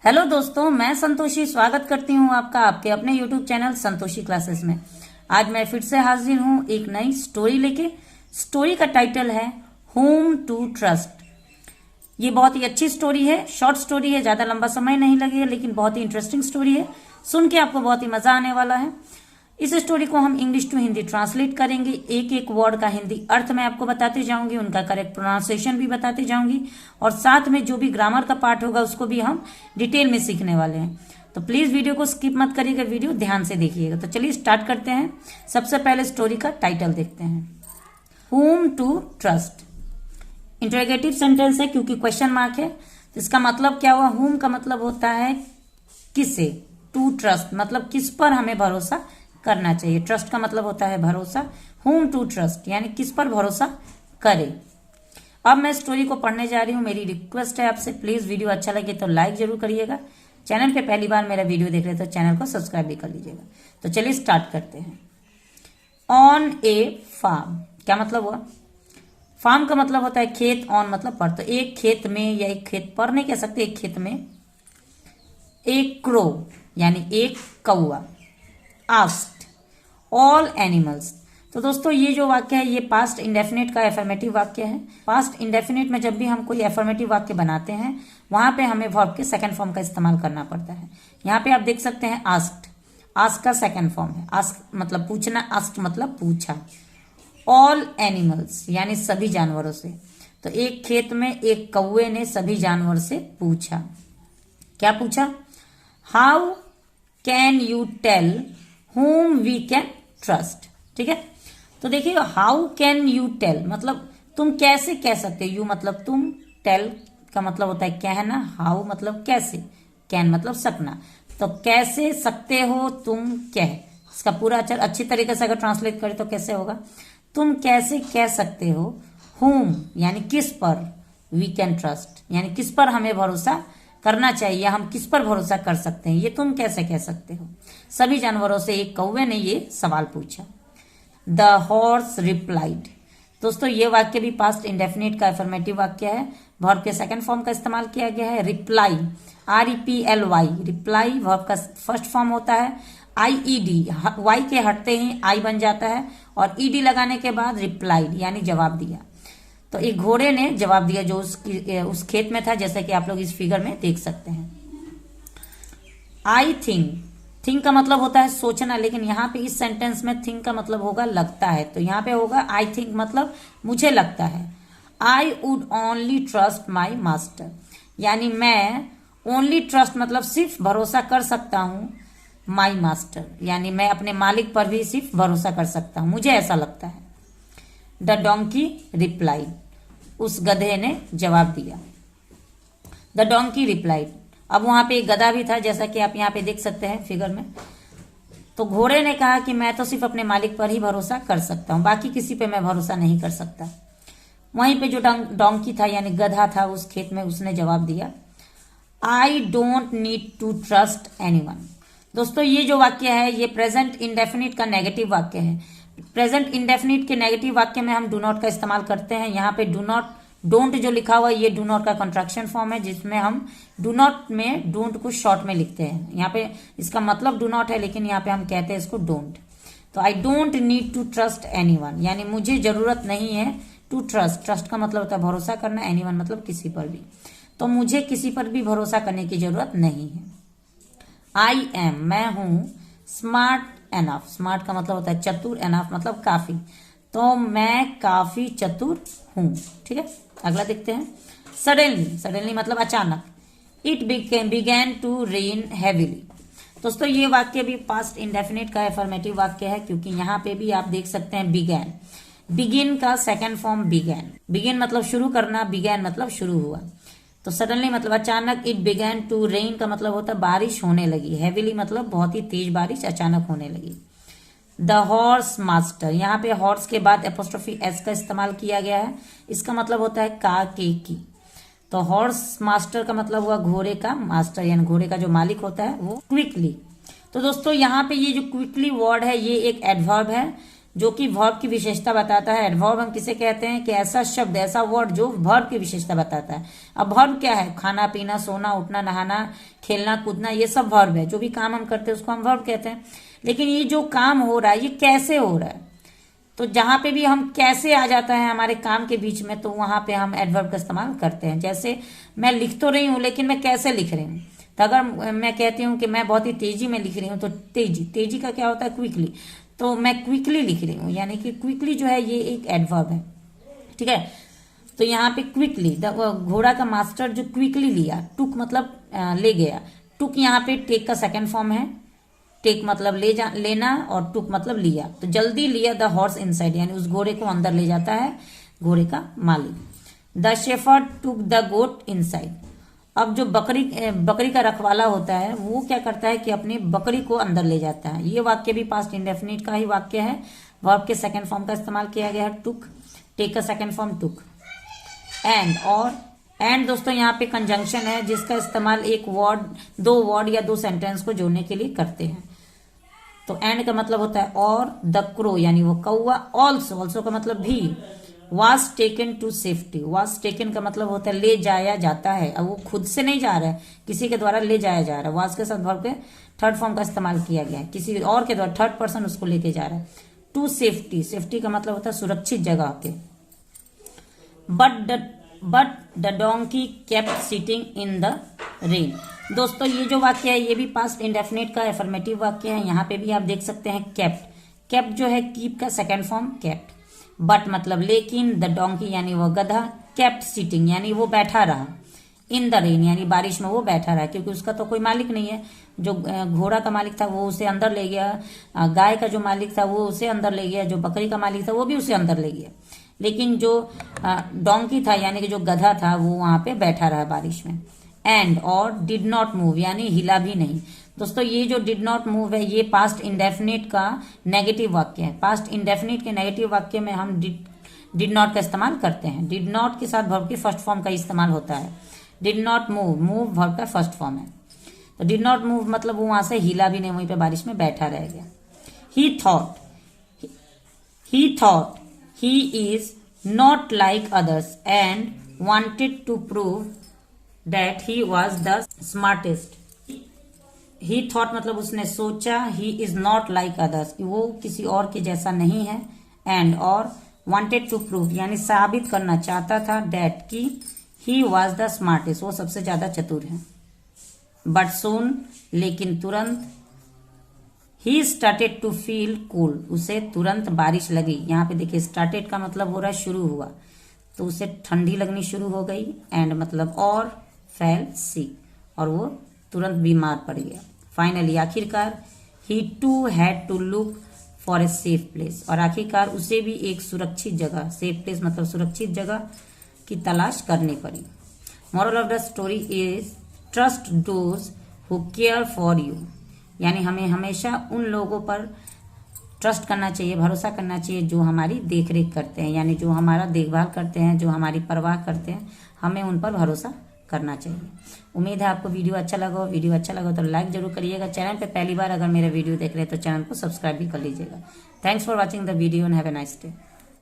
Hello दोस्तों, मैं संतोषी स्वागत करती हूँ आपका आपके अपने YouTube चैनल संतोषी क्लासेस में। आज मैं फिर से हाजिर हूँ एक नई स्टोरी लेके। स्टोरी का टाइटल है होम टू ट्रस्ट। ये बहुत ही अच्छी स्टोरी है, शॉर्ट स्टोरी है, ज्यादा लंबा समय नहीं लगेगा, लेकिन बहुत ही इंटरेस्टिंग स्टोरी है। सुन के आपको बहुत ही मजा आने वाला है। इस स्टोरी को हम इंग्लिश टू हिंदी ट्रांसलेट करेंगे। एक एक वर्ड का हिंदी अर्थ मैं आपको बताते जाऊंगी, उनका करेक्ट प्रोनाउंसिएशन भी बताते जाऊंगी, और साथ में जो भी ग्रामर का पार्ट होगा उसको भी हम डिटेल में सीखने वाले हैं। तो प्लीज वीडियो को स्किप मत करिएगा, वीडियो ध्यान से देखिएगा। तो चलिए स्टार्ट करते हैं। सबसे पहले स्टोरी का टाइटल देखते हैं, whom to trust. Interrogative sentence है क्योंकि क्वेश्चन मार्क है, तो इसका मतलब क्या हुआ? होम का मतलब होता है किसे, टू ट्रस्ट मतलब किस पर हमें भरोसा करना चाहिए। ट्रस्ट का मतलब होता है भरोसा। होम टू ट्रस्ट यानी किस पर भरोसा करें। अब मैं स्टोरी को पढ़ने जा रही हूँ। मेरी रिक्वेस्ट है आपसे, प्लीज वीडियो अच्छा लगे तो लाइक जरूर करिएगा। चैनल पे पहली बार मेरा वीडियो देख रहे तो चैनल को सब्सक्राइब भी कर लीजिएगा। तो चलिए स्टार्ट करते हैं। ऑन ए फार्म क्या मतलब हुआ? फार्म का मतलब होता है खेत, ऑन मतलब पर। तो एक खेत में या एक खेत पर नहीं कह सकते, एक खेत में एक क्रो यानी एक कौआ आस्क्ड ऑल एनिमल्स। तो दोस्तों ये जो वाक्य है ये पास्ट इंडेफिनिट का एफर्मेटिव वाक्य है। पास्ट इंडेफिनिट में जब भी हम कोई एफर्मेटिव वाक्य बनाते हैं वहां पे हमें वर्ब के सेकंड फॉर्म का इस्तेमाल करना पड़ता है। यहाँ पे आप देख सकते हैं आस्क्ड, आस्क का सेकंड फॉर्म है। आस्क मतलब पूछना, आस्क्ड मतलब पूछा। ऑल एनिमल्स यानी सभी जानवरों से। तो एक खेत में एक कौवे ने सभी जानवर से पूछा। क्या पूछा? How can you tell whom we can trust। ठीक है, तो देखिए हाउ कैन यू टेल मतलब तुम कैसे कह सकते हो। यू मतलब तुम, टेल का मतलब होता है कहना, हाउ मतलब कैसे, कैन मतलब सकना। तो कैसे सकते हो तुम कह, इसका पूरा अच्छी तरीके से अगर ट्रांसलेट करें तो कैसे होगा? तुम कैसे कह सकते हो whom यानी किस पर, वी कैन ट्रस्ट यानी किस पर हमें भरोसा करना चाहिए, हम किस पर भरोसा कर सकते हैं, ये तुम कैसे कह सकते हो। सभी जानवरों से एक कौवे ने ये सवाल पूछा। The horse replied. दोस्तों ये वाक्य भी पास्ट इंडेफिनिट का एफर्मेटिव वाक्य है। वर्ब के सेकंड फॉर्म का इस्तेमाल किया गया है। रिप्लाई, REPLY, रिप्लाई वर्ब का फर्स्ट फॉर्म होता है। IED, वाई के हटते ही आई बन जाता है, और ED लगाने के बाद रिप्लाइड यानी जवाब दिया। तो एक घोड़े ने जवाब दिया जो उस खेत में था, जैसे कि आप लोग इस फिगर में देख सकते हैं। आई थिंक का मतलब होता है सोचना, लेकिन यहाँ पे इस सेंटेंस में थिंक का मतलब होगा लगता है। तो यहाँ पे होगा आई थिंक मतलब मुझे लगता है। I would only trust my master यानी मैं ओनली ट्रस्ट मतलब सिर्फ भरोसा कर सकता हूँ माई मास्टर यानी मैं अपने मालिक पर भी सिर्फ भरोसा कर सकता हूँ, मुझे ऐसा लगता है। द डोंकी रिप्लाइड, उस गधे ने जवाब दिया। द डोंकी रिप्लाइड, अब वहां पे एक गधा भी था जैसा कि आप यहाँ पे देख सकते हैं फिगर में। तो घोड़े ने कहा कि मैं तो सिर्फ अपने मालिक पर ही भरोसा कर सकता हूँ, बाकी किसी पे मैं भरोसा नहीं कर सकता। वहीं पे जो डोंकी था यानी गधा था उस खेत में, उसने जवाब दिया I don't need to trust anyone. दोस्तों ये जो वाक्य है ये प्रेजेंट इंडेफिनिट का नेगेटिव वाक्य है। प्रेजेंट इंडेफिनिट के नेगेटिव वाक्य में हम डू नॉट का इस्तेमाल करते हैं। यहाँ पे डू नॉट, डोंट जो लिखा हुआ है ये डू नॉट का कॉन्ट्रैक्शन फॉर्म है, जिसमें हम डू नॉट में डोंट को शॉर्ट में लिखते हैं। यहाँ पे इसका मतलब डू नॉट है, लेकिन यहाँ पे हम कहते हैं इसको डोंट। तो I don't need to trust anyone यानी मुझे जरूरत नहीं है टू ट्रस्ट। ट्रस्ट का मतलब होता है भरोसा करना, एनीवन मतलब किसी पर भी। तो मुझे किसी पर भी भरोसा करने की जरूरत नहीं है। आई एम मैं हूं स्मार्ट एनफ, स्मार्ट का मतलब होता है चतुर, एनफ मतलब काफी। तो मैं काफी चतुर हूं। ठीक है, अगला देखते हैं। सडनली, सडनली मतलब अचानक। It began to rain heavily. दोस्तों ये वाक्य भी पास्ट इंडेफिनिट का एफर्मेटिव वाक्य है, क्योंकि यहाँ पे भी आप देख सकते हैं बिगैन, बिगिन का सेकंड फॉर्म बिगैन। बिगिन मतलब शुरू करना, बिगैन मतलब शुरू हुआ। तो सडनली मतलब अचानक। इट बिगैन टू रेन का मतलब होता है बारिश होने लगी। हैवीली मतलब बहुत ही तेज बारिश अचानक होने लगी। द हॉर्स मास्टर, यहाँ पे हॉर्स के बाद एपोस्ट्रोफी एस का इस्तेमाल किया गया है। इसका मतलब होता है का के की। तो हॉर्स मास्टर का मतलब हुआ घोड़े का मास्टर यानी घोड़े का जो मालिक होता है वो। क्विकली, तो दोस्तों यहाँ पे ये जो क्विकली वर्ड है ये एक एडवर्ब है जो कि वर्ब की विशेषता बताता है। एडवर्ब हम किसे कहते हैं कि ऐसा शब्द, ऐसा वर्ड जो वर्ब की विशेषता बताता है। अब वर्ब क्या है? खाना पीना, सोना, उठना, नहाना, खेलना, कूदना, ये सब वर्ब है। जो भी काम हम करते हैं उसको हम वर्ब कहते हैं। लेकिन ये जो काम हो रहा है ये कैसे हो रहा है? तो जहां पे भी हम कैसे आ जाता है हमारे काम के बीच में, तो वहां पे हम एडवर्ब का इस्तेमाल करते हैं। जैसे मैं लिख तो रही हूँ लेकिन मैं कैसे लिख रही हूँ। तो अगर मैं कहती हूँ कि मैं बहुत ही तेजी में लिख रही हूँ, तो तेजी, तेजी का क्या होता है? क्विकली। तो मैं क्विकली लिख रही हूँ, यानी कि क्विकली जो है ये एक एडवर्ब है। ठीक है, तो यहाँ पे क्विकली, घोड़ा का मास्टर जो क्विकली लिया, टुक मतलब ले गया। टुक यहाँ पे टेक का सेकंड फॉर्म है। टेक मतलब लेना, और टुक मतलब लिया। तो जल्दी लिया द हॉर्स इनसाइड, यानी उस घोड़े को अंदर ले जाता है घोड़े का मालिक। The shepherd took the goat inside. अब जो बकरी का रखवाला होता है वो क्या करता है कि अपनी बकरी को अंदर ले जाता है। ये वाक्य भी पास्ट इंडेफिनिट का ही वाक्य है। वर्ब के सेकंड फॉर्म का इस्तेमाल किया गया है, टुक। टेक का सेकंड फॉर्म टुक। एंड, और एंड दोस्तों यहाँ पे कंजंक्शन है जिसका इस्तेमाल एक वर्ड, दो वर्ड या दो सेंटेंस को जोड़ने के लिए करते हैं। तो एंड का मतलब होता है और। द क्रो यानी वो कौवा। ऑल्सो, ऑल्सो का मतलब भी। was taken to safety. was taken का मतलब होता है ले जाया जाता है। अब वो खुद से नहीं जा रहा है, किसी के द्वारा ले जाया जा रहा है। was के साथ वर्ब के थर्ड फॉर्म का इस्तेमाल किया गया है, किसी और के द्वारा, थर्ड पर्सन उसको लेके जा रहा है। टू सेफ्टी, सेफ्टी का मतलब होता है सुरक्षित जगह पे। But the donkey kept sitting in the rain. दोस्तों ये जो वाक्य है ये भी पास्ट इंडेफिनिट का एफर्मेटिव वाक्य है। यहाँ पे भी आप देख सकते हैं केप्ट। केप्ट जो है कीप का सेकेंड फॉर्म केप्ट। बट मतलब लेकिन, द डोंकी यानी वो गधा, केप्ट सिटिंग यानी वो बैठा रहा, इन द रेन यानी बारिश में वो बैठा रहा, क्योंकि उसका तो कोई मालिक नहीं है। जो घोड़ा का मालिक था वो उसे अंदर ले गया, गाय का जो मालिक था वो उसे अंदर ले गया, जो बकरी का मालिक था वो भी उसे अंदर ले गया, लेकिन जो डोंकी था यानी कि जो गधा था वो वहां पे बैठा रहा बारिश में। एंड, और डिड नॉट मूव यानी हिला भी नहीं। दोस्तों ये जो डिड नॉट मूव है ये पास्ट इंडेफिनिट का नेगेटिव वाक्य है। पास्ट इंडेफिनिट के नेगेटिव वाक्य में हम डिड नॉट का इस्तेमाल करते हैं। डिड नॉट के साथ वर्ब की फर्स्ट फॉर्म का इस्तेमाल होता है। Did not move, move verb का फर्स्ट फॉर्म है। तो डिड नॉट मूव मतलब वो वहां से हिला भी नहीं, वहीं पे बारिश में बैठा रह गया। ही thought he is not like others and wanted to prove that he was the smartest. He thought मतलब उसने सोचा, he is not like others कि वो किसी और के जैसा नहीं है, and और wanted to prove यानी साबित करना चाहता था, that कि he was the smartest वो सबसे ज्यादा चतुर है। But soon लेकिन तुरंत, he started to feel cold उसे तुरंत बारिश लगी। यहाँ पे देखिए started का मतलब हो रहा है शुरू हुआ, तो उसे ठंडी लगनी शुरू हो गई। एंड मतलब और, फेल सिक और वो तुरंत बीमार पड़ गया। फाइनली आखिरकार, he too had to look for a safe place और आखिरकार उसे भी एक सुरक्षित जगह, सेफ प्लेस मतलब सुरक्षित जगह की तलाश करनी पड़ी। Moral of the story is trust those who care for you यानी हमें हमेशा उन लोगों पर ट्रस्ट करना चाहिए, भरोसा करना चाहिए जो हमारी देख रेख करते हैं, यानी जो हमारा देखभाल करते हैं, जो हमारी परवाह करते हैं, हमें उन पर भरोसा करना चाहिए। उम्मीद है आपको वीडियो अच्छा लगा हो। वीडियो अच्छा लगा तो लाइक जरूर करिएगा। चैनल पे पहली बार अगर मेरा वीडियो देख रहे हैं तो चैनल को सब्सक्राइब भी कर लीजिएगा। Thanks for watching the video and have a nice day.